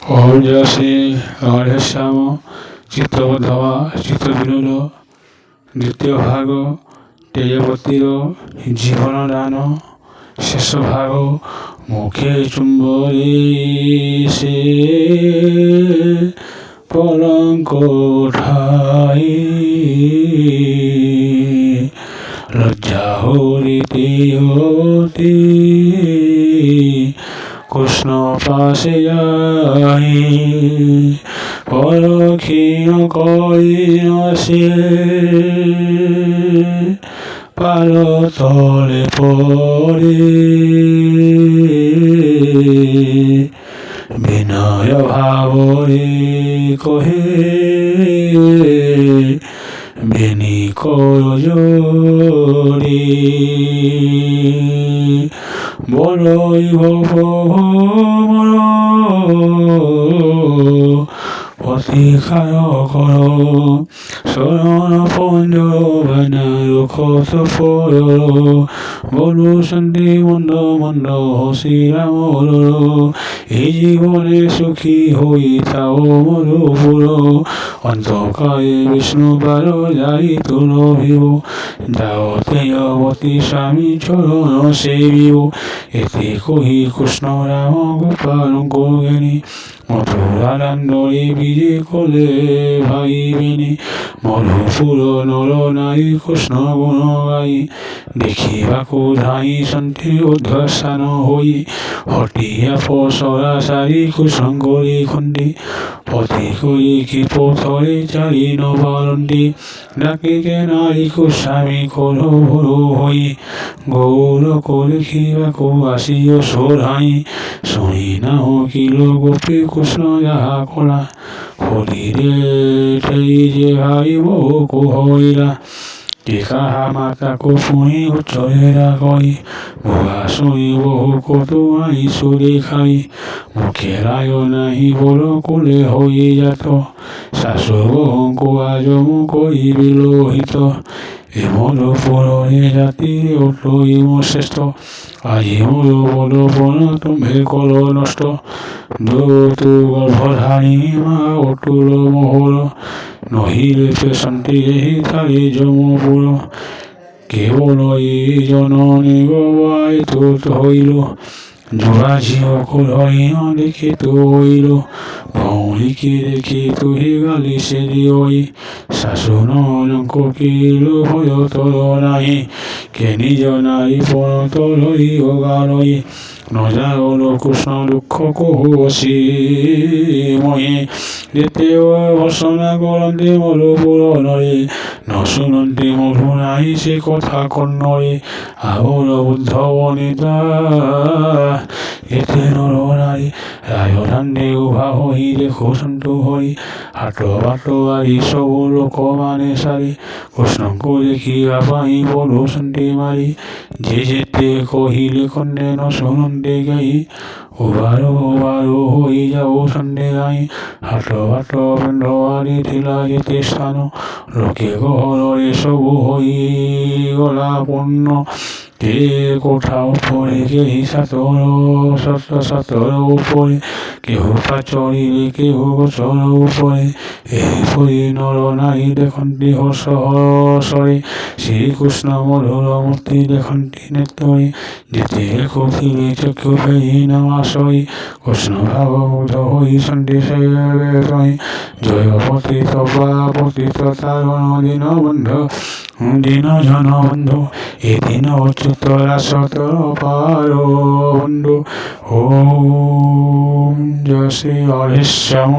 ওম জয় শ্রী রাধেশ্যাম চিত্তবদ্ধবা চিত্তবিনোদ দ্বিতীয় ভাগ তেজপতির জীবনদান শেষ ভাগ মুখে চুম্বরে সে পলঙ্ক ঠাই লজ্জা হরিতে অতি কৃষ্ণ পাশে যাই পরক্ষীণ করি আসে পার তলে পড়ে বিনয় ভাবরে কহে বেনি কর জোরে বলই ভবর প্রতীক্ষায় কর শরণ পঞ্জর বানার ক্ষত পর বলু শান্তি মন্দ মন্দ শ্রীরামর এই জীবনে সুখী হই তাও মরুপুর অন্তকালে বিষ্ণু পার যাই তুল ভিব যাও তেজবতী স্বামী চরণ সেবিব এতে কহি কৃষ্ণ রাম গোপাল জ্ঞানী মথুরানন্দরে বিজে কলে ভাইবেনি মধুপুর নর নারী কৃষ্ণ গুণ গাই দেখিবাকু ধাই শান্তি উদ্ধস্থান হই হটিয়া পসরা সারি কুশঙ্করি খণ্ডি পথে করি কি পথরে চারি নবারণ্ডি ডাকিকে নারী কুস্বামী কর ভরু হই গৌর কলিখিবাকু আসিও সোধাই শুনি না কিল গোপী কৃষ্ণ যাহা কলা হরিরে ঠেই যে ভাই বহু হইলা কাহা মাতাকু শুনি উচ্চরেরা কই ভুয়া শুনি বহু কতু আই সুরে খাই মুখে রায় নাহি বল কুলে হই যাত শাশু বহুঙ্কু আজ মুখই বিলোহিত এমন পুরনে জাতির উঠইম শ্রেষ্ঠ আজি মোর বল বন তুমি কল নষ্ট দৌতু গর্ভধারী মা অতুল মোহর নহিলে শান্তি এহি তারি যমপুর কেবল এই জননী গবাই তুত হইল জোড়া ঝিও কুলহীন লিখিত হইল ভৌলিকে দেখি তুহি গালি সে দিওই শাসন কিল ভয় তর নাহি কে নিজ নারী পরত লই গালই নজাগল কৃষ্ণ দুঃখ কহু অসি মহি যেতে ভর্সনা করন্তে মধুপুর নরে ন শুনন্তে মধু নাহি সে কথা কর্ণরে আবর বুদ্ধ বনিতা এতে নর নারী রায় ধান্ডে উভা হই দেখো সন্তু হই হাট বাট আরি সবু লোক মানে সারি কৃষ্ণଙ୍କୁ দেখিবা পাই বলো শান্তি মারি যে যেতে কহিলে খণ্ডে ন শুনন্তে গাই উবারো উবারো হই যাও সন্ধ্যে গাই হাট বাট বন্ধ আরি থিলা যেতে স্থান লোকে গহরে সবু হই গলা পূর্ণ কে কোঠা উপরে কেহি সাতর উপরে কেহ পাচরিলে কেহ গছর উপরে এহিপরি নর নারী দেখন্তি হর্ষ হর্ষরে শ্রীকৃষ্ণ মধুর মূর্তি দেখন্তি নেত্ররে যেতে কৌশিলে চক্ষু ফেহি নামাশয় কৃষ্ণ ভাবমুগ্ধ হই শান্তি সেবে জয় পতিত বা পতিত তারণ দীন বন্ধু দীন জন বন্ধু এদিন অচ্যুত রাসতর পার বন্ধু ওম জয় শ্রী রাধেশ্যাম।